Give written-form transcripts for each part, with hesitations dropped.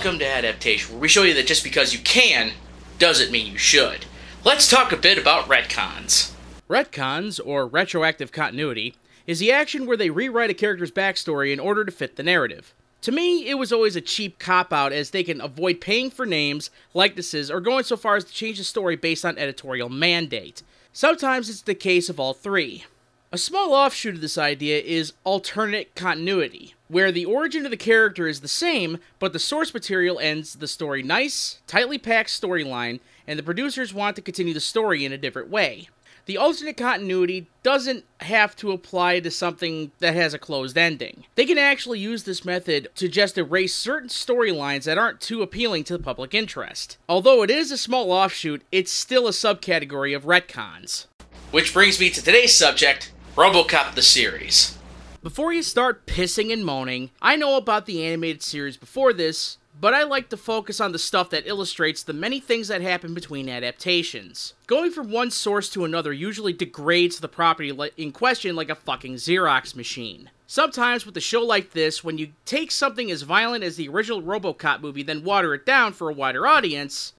welcome to Adaptation, where we show you that just because you can, doesn't mean you should. Let's talk a bit about retcons. Retcons, or retroactive continuity, is the action where they rewrite a character's backstory in order to fit the narrative. To me, it was always a cheap cop-out, as they can avoid paying for names, likenesses, or going so far as to change the story based on editorial mandate. Sometimes it's the case of all three. A small offshoot of this idea is alternate continuity, where the origin of the character is the same, but the source material ends the story nice, tightly packed storyline, and the producers want to continue the story in a different way. The alternate continuity doesn't have to apply to something that has a closed ending. They can actually use this method to just erase certain storylines that aren't too appealing to the public interest. Although it is a small offshoot, it's still a subcategory of retcons. Which brings me to today's subject, Robocop the series. Before you start pissing and moaning, I know about the animated series before this, but I like to focus on the stuff that illustrates the many things that happen between adaptations. Going from one source to another usually degrades the property in question like a fucking Xerox machine. Sometimes with a show like this, when you take something as violent as the original Robocop movie then water it down for a wider audience,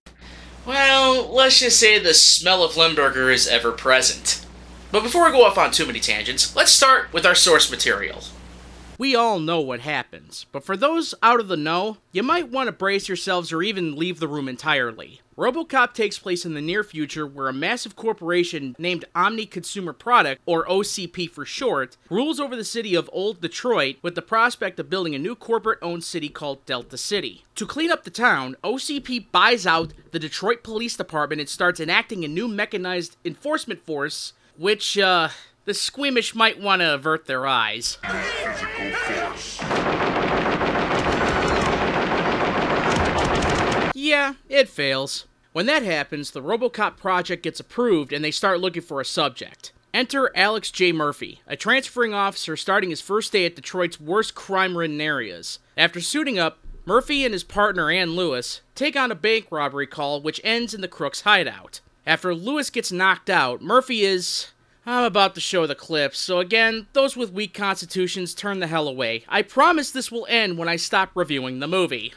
well, let's just say the smell of Limburger is ever present. But before we go off on too many tangents, let's start with our source material. We all know what happens, but for those out of the know, you might want to brace yourselves or even leave the room entirely. Robocop takes place in the near future where a massive corporation named Omni Consumer Product, or OCP for short, rules over the city of Old Detroit with the prospect of building a new corporate-owned city called Delta City. To clean up the town, OCP buys out the Detroit Police Department and starts enacting a new mechanized enforcement force, which, the squeamish might want to avert their eyes. Yeah, it fails. When that happens, the Robocop project gets approved and they start looking for a subject. Enter Alex J. Murphy, a transferring officer starting his first day at Detroit's worst crime-ridden areas. After suiting up, Murphy and his partner Ann Lewis take on a bank robbery call which ends in the crook's hideout. After Lewis gets knocked out, Murphy is... I'm about to show the clips, so again, those with weak constitutions turn the hell away. I promise this will end when I stop reviewing the movie.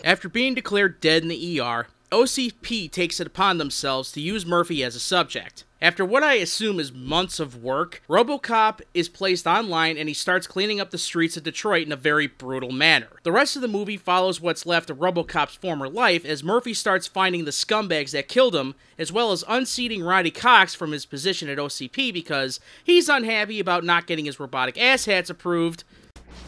After being declared dead in the ER, OCP takes it upon themselves to use Murphy as a subject. After what I assume is months of work, Robocop is placed online and he starts cleaning up the streets of Detroit in a very brutal manner. The rest of the movie follows what's left of Robocop's former life as Murphy starts finding the scumbags that killed him, as well as unseating Roddy Cox from his position at OCP because he's unhappy about not getting his robotic asshats approved.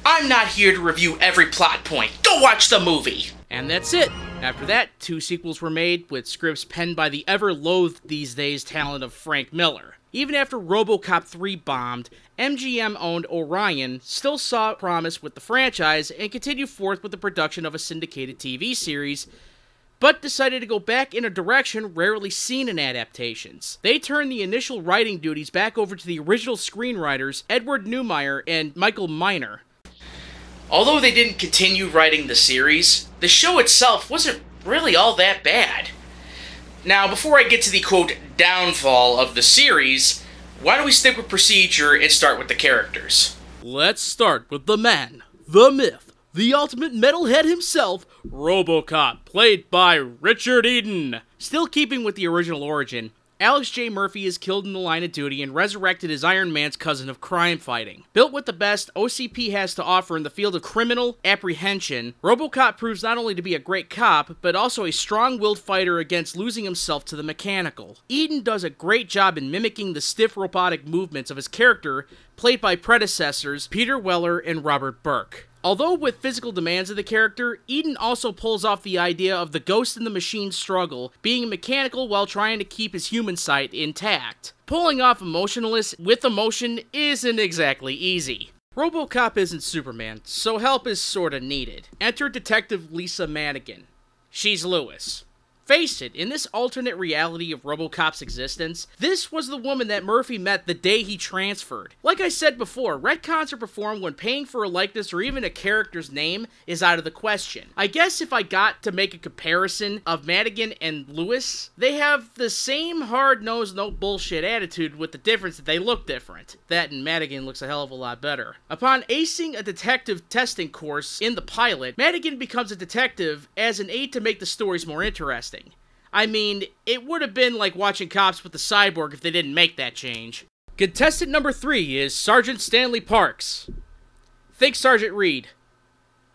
I'm not here to review every plot point. Go watch the movie! And that's it. After that, 2 sequels were made, with scripts penned by the ever-loathed these days talent of Frank Miller. Even after Robocop 3 bombed, MGM-owned Orion still saw promise with the franchise and continued forth with the production of a syndicated TV series, but decided to go back in a direction rarely seen in adaptations. They turned the initial writing duties back over to the original screenwriters Edward Neumeier and Michael Miner. Although they didn't continue writing the series, the show itself wasn't really all that bad. Now, before I get to the quote downfall of the series, why don't we stick with procedure and start with the characters? Let's start with the man, the myth, the ultimate metalhead himself, Robocop, played by Richard Eden. Still keeping with the original origin, Alex J. Murphy is killed in the line of duty and resurrected as Iron Man's cousin of crime fighting. Built with the best OCP has to offer in the field of criminal apprehension, Robocop proves not only to be a great cop, but also a strong-willed fighter against losing himself to the mechanical. Eden does a great job in mimicking the stiff robotic movements of his character, played by predecessors Peter Weller and Robert Burke. Although with physical demands of the character, Eden also pulls off the idea of the ghost in the machine struggle, being mechanical while trying to keep his human side intact. Pulling off emotionless with emotion isn't exactly easy. Robocop isn't Superman, so help is sorta needed. Enter Detective Lisa Madigan. She's Lewis. Face it, in this alternate reality of Robocop's existence, this was the woman that Murphy met the day he transferred. Like I said before, retcons are performed when paying for a likeness or even a character's name is out of the question. I guess if I got to make a comparison of Madigan and Lewis, they have the same hard-nosed, no bullshit attitude with the difference that they look different. That and Madigan looks a hell of a lot better. Upon acing a detective testing course in the pilot, Madigan becomes a detective as an aid to make the stories more interesting. I mean, it would have been like watching Cops with the Cyborg if they didn't make that change. Contestant number 3 is Sergeant Stanley Parks. Think Sergeant Reed.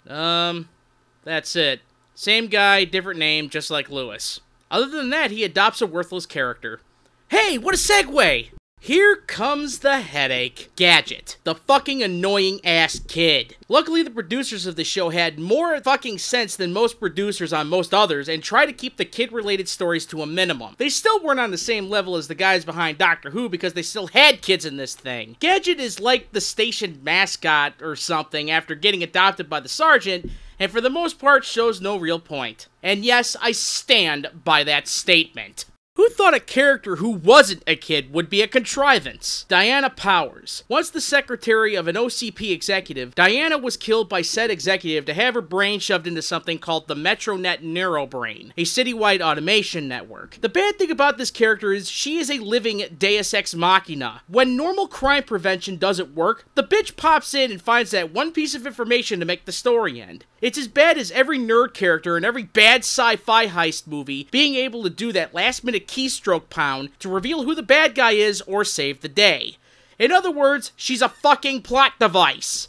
That's it. Same guy, different name, just like Lewis. Other than that, he adopts a worthless character. Hey, what a segue! Here comes the headache. Gadget. The fucking annoying-ass kid. Luckily, the producers of the show had more fucking sense than most producers on most others and tried to keep the kid-related stories to a minimum. They still weren't on the same level as the guys behind Doctor Who because they still had kids in this thing. Gadget is like the station mascot or something after getting adopted by the sergeant, and for the most part shows no real point. And yes, I stand by that statement. Who thought a character who wasn't a kid would be a contrivance? Diana Powers. Once the secretary of an OCP executive, Diana was killed by said executive to have her brain shoved into something called the MetroNet NeuroBrain, a citywide automation network. The bad thing about this character is she is a living Deus Ex Machina. When normal crime prevention doesn't work, the bitch pops in and finds that one piece of information to make the story end. It's as bad as every nerd character in every bad sci-fi heist movie being able to do that last-minute keystroke pound to reveal who the bad guy is or save the day. In other words, she's a fucking plot device.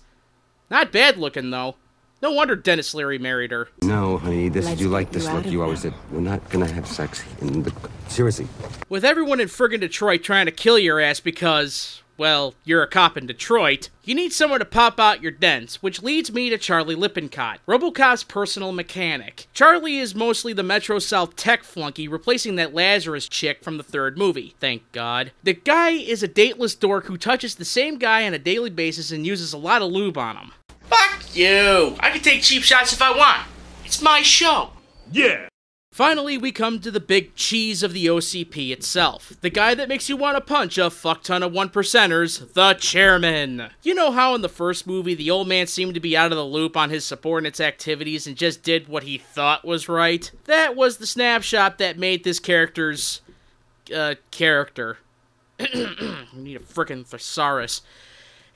Not bad looking, though. No wonder Dennis Leary married her. No, honey, you like this look you always did. We're not gonna have sex in the... Seriously. With everyone in friggin' Detroit trying to kill your ass because, well, you're a cop in Detroit, you need someone to pop out your dents, which leads me to Charlie Lippincott, Robocop's personal mechanic. Charlie is mostly the Metro South tech flunky, replacing that Lazarus chick from the third movie, thank God. The guy is a dateless dork who touches the same guy on a daily basis and uses a lot of lube on him. Fuck you! I can take cheap shots if I want. It's my show. Yeah! Finally, we come to the big cheese of the OCP itself. The guy that makes you want to punch a fuck ton of one-percenters, the chairman. You know how in the first movie, the old man seemed to be out of the loop on his subordinates' activities and just did what he thought was right? That was the snapshot that made this character's, character. We need a frickin' thesaurus.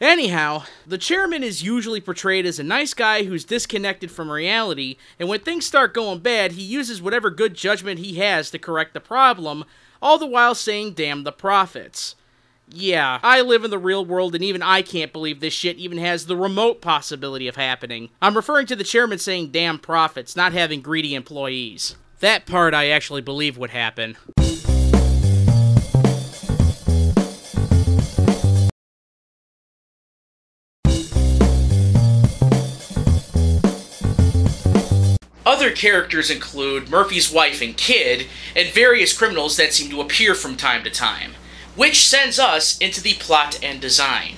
Anyhow, the chairman is usually portrayed as a nice guy who's disconnected from reality, and when things start going bad, he uses whatever good judgment he has to correct the problem, all the while saying damn the prophets. Yeah, I live in the real world and even I can't believe this shit even has the remote possibility of happening. I'm referring to the chairman saying damn prophets, not having greedy employees. That part I actually believe would happen. Other characters include Murphy's wife and kid, and various criminals that seem to appear from time to time, which sends us into the plot and design.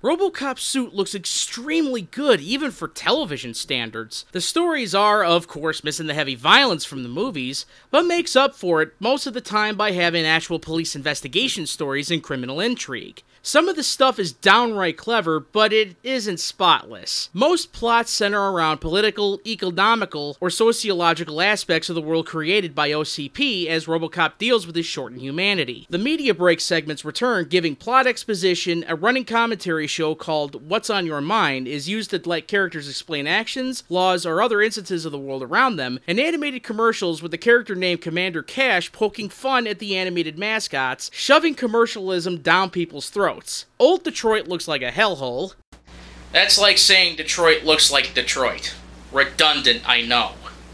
Robocop's suit looks extremely good, even for television standards. The stories are, of course, missing the heavy violence from the movies, but makes up for it most of the time by having actual police investigation stories and criminal intrigue. Some of the stuff is downright clever, but it isn't spotless. Most plots center around political, economical, or sociological aspects of the world created by OCP as Robocop deals with his shortened humanity. The media break segments return, giving plot exposition. A running commentary show called What's on Your Mind is used to let characters explain actions, laws, or other instances of the world around them, and animated commercials with the character named Commander Cash poking fun at the animated mascots, shoving commercialism down people's throats. Old Detroit looks like a hellhole. That's like saying Detroit looks like Detroit. Redundant, I know.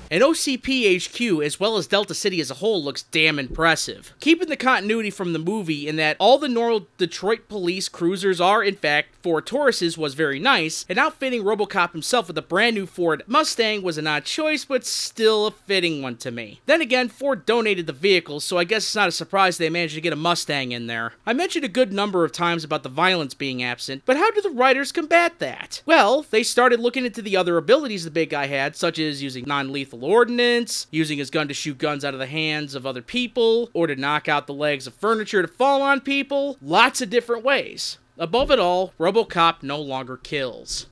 And OCP HQ, as well as Delta City as a whole, looks damn impressive. Keeping the continuity from the movie in that all the normal Detroit police cruisers are, in fact, Ford Tauruses was very nice, and outfitting Robocop himself with a brand new Ford Mustang was an odd choice, but still a fitting one to me. Then again, Ford donated the vehicles, so I guess it's not a surprise they managed to get a Mustang in there. I mentioned a good number of times about the violence being absent, but how do the writers combat that? Well, they started looking into the other abilities the big guy had, such as using non-lethal lethal ordnance, using his gun to shoot guns out of the hands of other people, or to knock out the legs of furniture to fall on people. Lots of different ways. Above it all, Robocop no longer kills.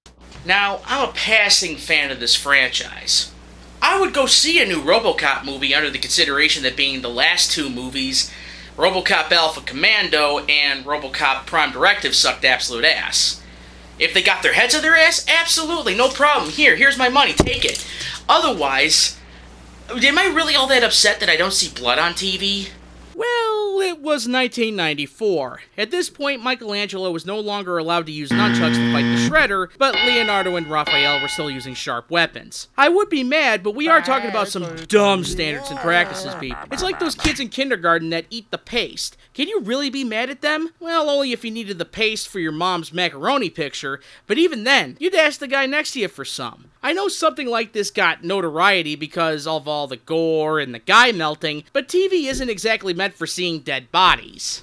Now, I'm a passing fan of this franchise. I would go see a new Robocop movie under the consideration that being the last two movies, Robocop Alpha Commando and Robocop Prime Directive, sucked absolute ass. If they got their heads out their ass, absolutely, no problem. Here's my money, take it. Otherwise, am I really all that upset that I don't see blood on TV? Well, it was 1994. At this point, Michelangelo was no longer allowed to use nunchucks to fight the Shredder, but Leonardo and Raphael were still using sharp weapons. I would be mad, but we are talking about some dumb standards and practices, people. It's like those kids in kindergarten that eat the paste. Can you really be mad at them? Well, only if you needed the paste for your mom's macaroni picture, but even then, you'd ask the guy next to you for some. I know something like this got notoriety because of all the gore and the guy melting, but TV isn't exactly meant for seeing dead bodies.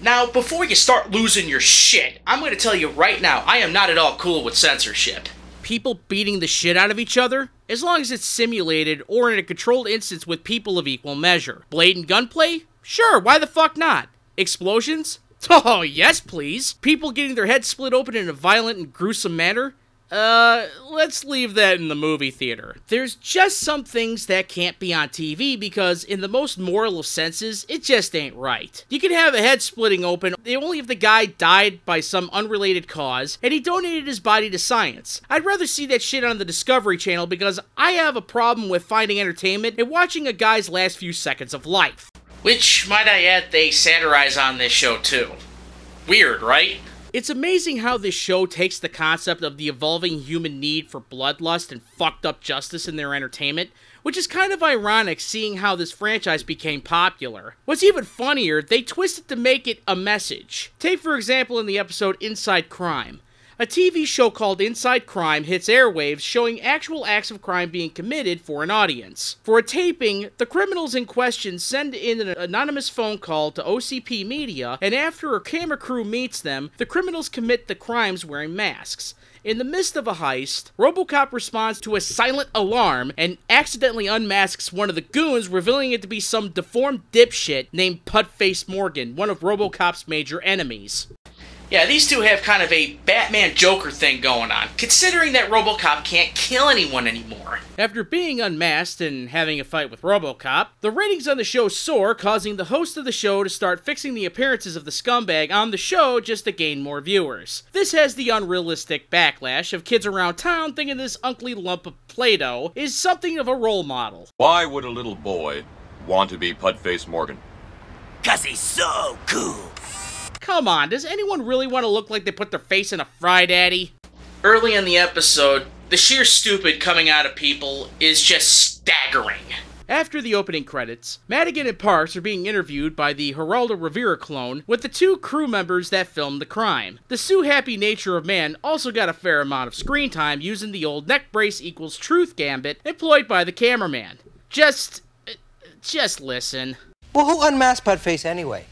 Now, before you start losing your shit, I'm going to tell you right now, I am not at all cool with censorship. People beating the shit out of each other? As long as it's simulated or in a controlled instance with people of equal measure. Blatant gunplay? Sure, why the fuck not? Explosions? Oh, yes please. People getting their heads split open in a violent and gruesome manner? Let's leave that in the movie theater. There's just some things that can't be on TV because, in the most moral of senses, it just ain't right. You can have a head splitting open only if the guy died by some unrelated cause and he donated his body to science. I'd rather see that shit on the Discovery Channel because I have a problem with finding entertainment and watching a guy's last few seconds of life. Which, might I add, they satirize on this show too. Weird, right? It's amazing how this show takes the concept of the evolving human need for bloodlust and fucked up justice in their entertainment, which is kind of ironic seeing how this franchise became popular. What's even funnier, they twist it to make it a message. Take for example in the episode Inside Crime. A TV show called Inside Crime hits airwaves showing actual acts of crime being committed for an audience. For a taping, the criminals in question send in an anonymous phone call to OCP Media, and after a camera crew meets them, the criminals commit the crimes wearing masks. In the midst of a heist, Robocop responds to a silent alarm and accidentally unmasks one of the goons, revealing it to be some deformed dipshit named Putface Morgan, one of Robocop's major enemies. Yeah, these two have kind of a Batman-Joker thing going on, considering that Robocop can't kill anyone anymore. After being unmasked and having a fight with Robocop, the ratings on the show soar, causing the host of the show to start fixing the appearances of the scumbag on the show just to gain more viewers. This has the unrealistic backlash of kids around town thinking this ugly lump of Play-Doh is something of a role model. Why would a little boy want to be Putface Morgan? 'Cause he's so cool. Come on, does anyone really want to look like they put their face in a fry daddy? Early in the episode, the sheer stupid coming out of people is just staggering. After the opening credits, Madigan and Parks are being interviewed by the Geraldo Rivera clone with the two crew members that filmed the crime. The sue-happy nature of man also got a fair amount of screen time using the old neck brace equals truth gambit employed by the cameraman. Just listen. Well, who unmasked Putface anyway?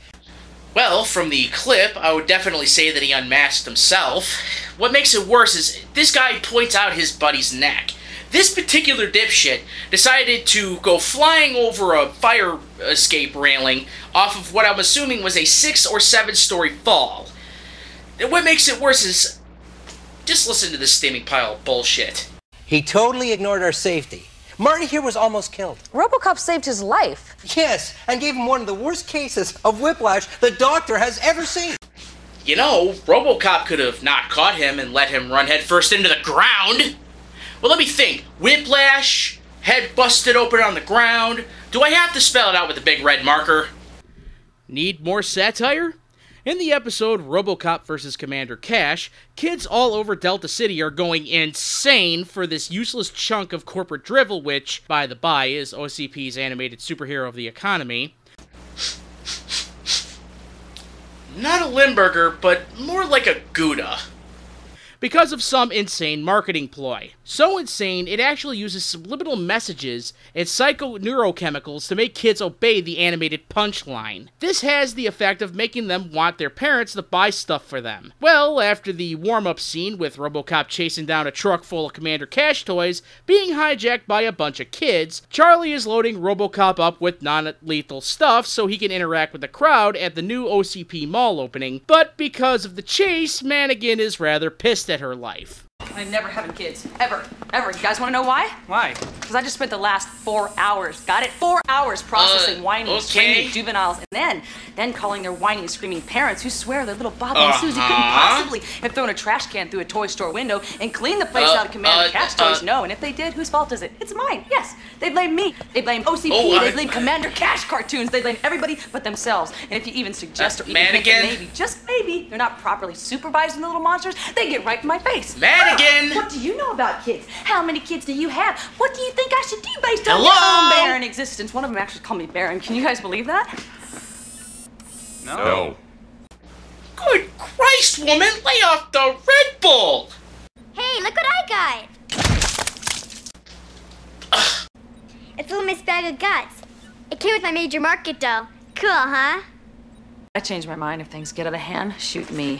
Well, from the clip, I would definitely say that he unmasked himself. What makes it worse is this guy points out his buddy's neck. This particular dipshit decided to go flying over a fire escape railing off of what I'm assuming was a 6 or 7 story fall. And what makes it worse is, just listen to this steaming pile of bullshit. He totally ignored our safety. Marty here was almost killed. Robocop saved his life. Yes, and gave him one of the worst cases of whiplash the doctor has ever seen. You know, Robocop could have not caught him and let him run headfirst into the ground. Well, let me think. Whiplash, head busted open on the ground. Do I have to spell it out with a big red marker? Need more satire? In the episode Robocop vs. Commander Cash, kids all over Delta City are going insane for this useless chunk of corporate drivel which, by the by, is OCP's animated superhero of the economy. Not a Limburger, but more like a Gouda. Because of some insane marketing ploy. So insane, it actually uses subliminal messages and psychoneurochemicals to make kids obey the animated punchline. This has the effect of making them want their parents to buy stuff for them. Well, after the warm-up scene with Robocop chasing down a truck full of Commander Cash toys being hijacked by a bunch of kids, Charlie is loading Robocop up with non-lethal stuff so he can interact with the crowd at the new OCP mall opening, but because of the chase, Mannequin is rather pissed at her life. I'm never having kids. Ever. Ever. You guys want to know why? Why? Because I just spent the last 4 hours, got it? 4 hours processing whiny, screaming juveniles, and then calling their whiny and screaming parents who swear their little Bobby and Susie couldn't possibly have thrown a trash can through a toy store window and cleaned the place out of Commander Cash toys. No, and if they did, whose fault is it? It's mine, yes. They blame me. They blame OCP. They blame Commander Cash cartoons. They blame everybody but themselves. And if you even suggest or even think that maybe, just maybe, they're not properly supervising the little monsters, they get right in my face. Mannequin! What do you know about kids? How many kids do you have? What do you think I should do based on your own barren existence? One of them actually called me barren. Can you guys believe that? No. Good Christ, woman! Lay off the Red Bull! Hey, look what I got! It's Little Miss Bag of Guts. It came with my Major Market doll. Cool, huh? I change my mind if things get out of hand. Shoot me.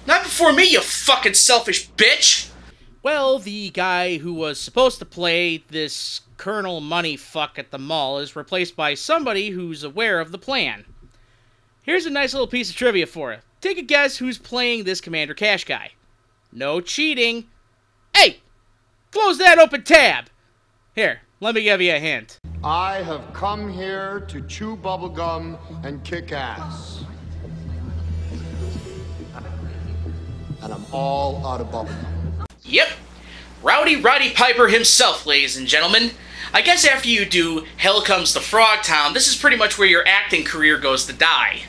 Not before me, you fucking selfish bitch! Well, the guy who was supposed to play this Colonel Moneyfuck at the mall is replaced by somebody who's aware of the plan. Here's a nice little piece of trivia for you. Take a guess who's playing this Commander Cash guy. No cheating. Hey! Close that open tab! Here, let me give you a hint. I have come here to chew bubblegum and kick ass. And I'm all out of bubblegum. Yep. Rowdy Roddy Piper himself, ladies and gentlemen. I guess after you do Hell Comes to Frogtown, this is pretty much where your acting career goes to die.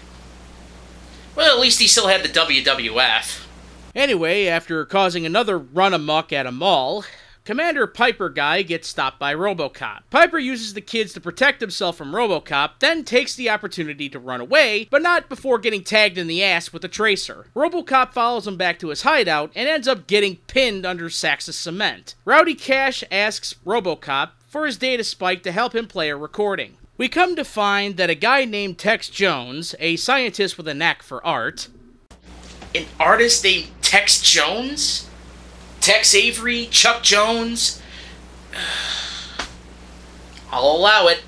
Well, at least he still had the WWF. Anyway, after causing another run amok at a mall, Commander Piper guy gets stopped by Robocop. Piper uses the kids to protect himself from Robocop, then takes the opportunity to run away, but not before getting tagged in the ass with a tracer. Robocop follows him back to his hideout and ends up getting pinned under sacks of cement. Rowdy Cash asks Robocop for his data spike to help him play a recording. We come to find that a guy named Tex Jones, a scientist with a knack for art... An artist named Tex Jones? Tex Avery? Chuck Jones? I'll allow it.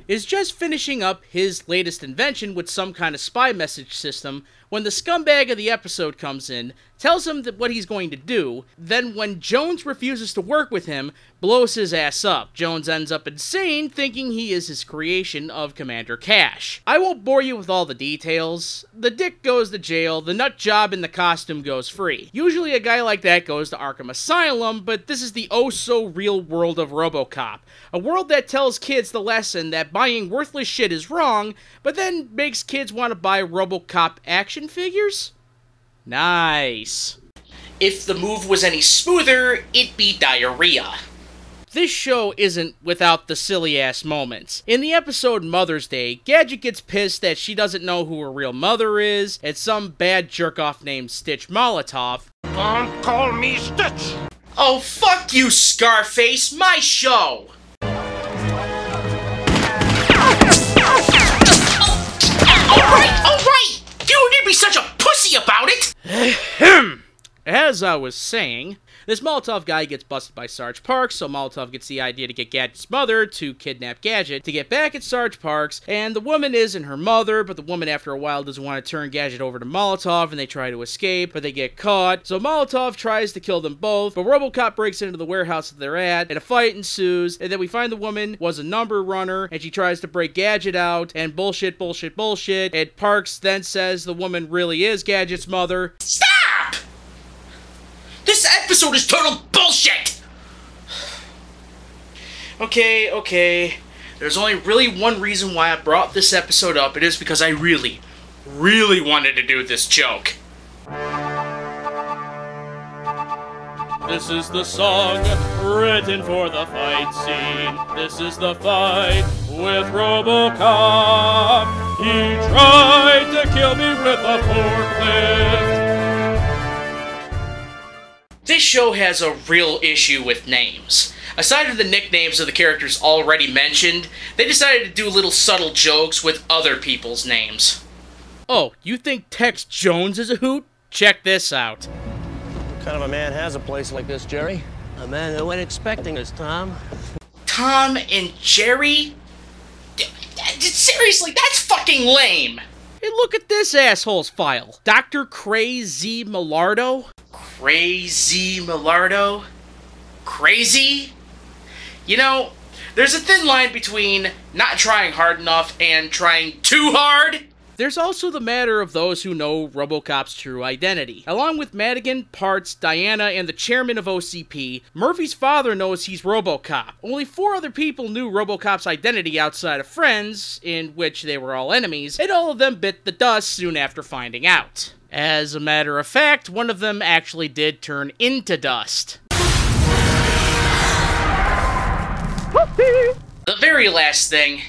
Is just finishing up his latest invention with some kind of spy message system when the scumbag of the episode comes in, tells him that what he's going to do, then when Jones refuses to work with him, blows his ass up. Jones ends up insane, thinking he is his creation of Commander Cash. I won't bore you with all the details. The dick goes to jail, the nut job in the costume goes free. Usually a guy like that goes to Arkham Asylum, but this is the oh-so-real world of Robocop. A world that tells kids the lesson that buying worthless shit is wrong, but then makes kids want to buy Robocop action figures? Nice. If the move was any smoother, it'd be diarrhea. This show isn't without the silly-ass moments. In the episode Mother's Day, Gadget gets pissed that she doesn't know who her real mother is, and some bad jerk-off named Stitch Molotov. Don't call me Stitch! Oh, fuck you, Scarface! My show! Alright! You don't need to be such a pussy about it! As I was saying, this Molotov guy gets busted by Sarge Parks, so Molotov gets the idea to get Gadget's mother to kidnap Gadget to get back at Sarge Parks, and the woman isn't her mother, but the woman after a while doesn't want to turn Gadget over to Molotov, and they try to escape, but they get caught, so Molotov tries to kill them both, but Robocop breaks into the warehouse that they're at, and a fight ensues, and then we find the woman was a number runner, and she tries to break Gadget out, and bullshit, and Parks then says the woman really is Gadget's mother. Stop! This episode is total bullshit! Okay. There's only really one reason why I brought this episode up. It is because I really wanted to do this joke. This is the song written for the fight scene. This is the fight with Robocop. He tried to kill me with a forklift. This show has a real issue with names. Aside from the nicknames of the characters already mentioned, they decided to do little subtle jokes with other people's names. Oh, you think Tex Jones is a hoot? Check this out. What kind of a man has a place like this, Jerry? A man who ain't expecting us, Tom. Tom and Jerry? Seriously, that's fucking lame! Hey, look at this asshole's file. Dr. Crazy Millardo? Crazy Millardo? Crazy? You know, there's a thin line between not trying hard enough and trying too hard. There's also the matter of those who know Robocop's true identity. Along with Madigan, Parts, Diana, and the chairman of OCP, Murphy's father knows he's Robocop. Only 4 other people knew Robocop's identity outside of friends, in which they were all enemies, and all of them bit the dust soon after finding out. As a matter of fact, one of them actually did turn into dust. The very last thing.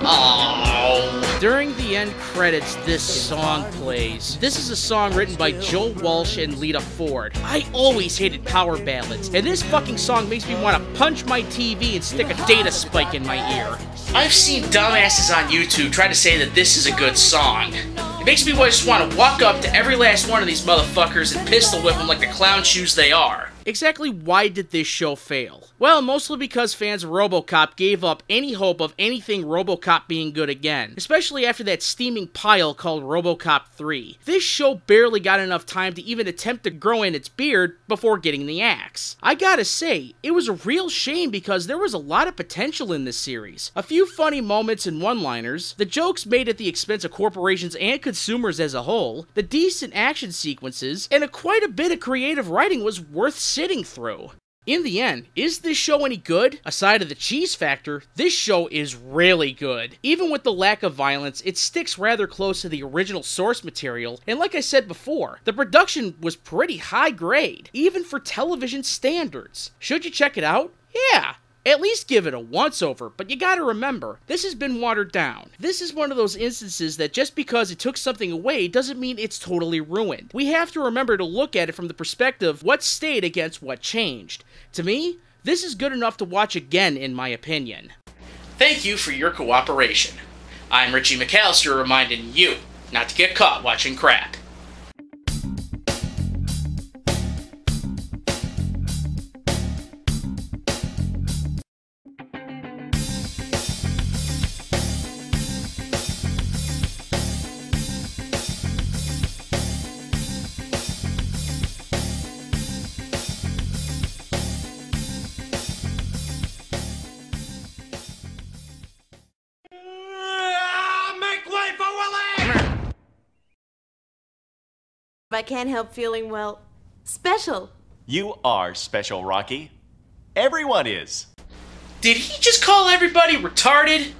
Oh. During the end credits, this song plays. This is a song written by Joe Walsh and Lita Ford. I always hated power ballads, and this fucking song makes me want to punch my TV and stick a data spike in my ear. I've seen dumbasses on YouTube try to say that this is a good song. It makes me just want to walk up to every last one of these motherfuckers and pistol whip them like the clown shoes they are. Exactly why did this show fail? Well, mostly because fans of Robocop gave up any hope of anything Robocop being good again, especially after that steaming pile called Robocop 3. This show barely got enough time to even attempt to grow in its beard before getting the axe. I gotta say, it was a real shame because there was a lot of potential in this series. A few funny moments and one-liners, the jokes made at the expense of corporations and consumers as a whole, the decent action sequences, and quite a bit of creative writing was worth sitting through. In the end, is this show any good? Aside of the cheese factor, this show is really good. Even with the lack of violence, it sticks rather close to the original source material, and like I said before, the production was pretty high grade, even for television standards. Should you check it out? Yeah. At least give it a once-over, but you gotta remember, this has been watered down. This is one of those instances that just because it took something away doesn't mean it's totally ruined. We have to remember to look at it from the perspective what stayed against what changed. To me, this is good enough to watch again in my opinion. Thank you for your cooperation. I'm Richie McAllister reminding you not to get caught watching crap. I can't help feeling, well, special. You are special, Rocky. Everyone is. Did he just call everybody retarded?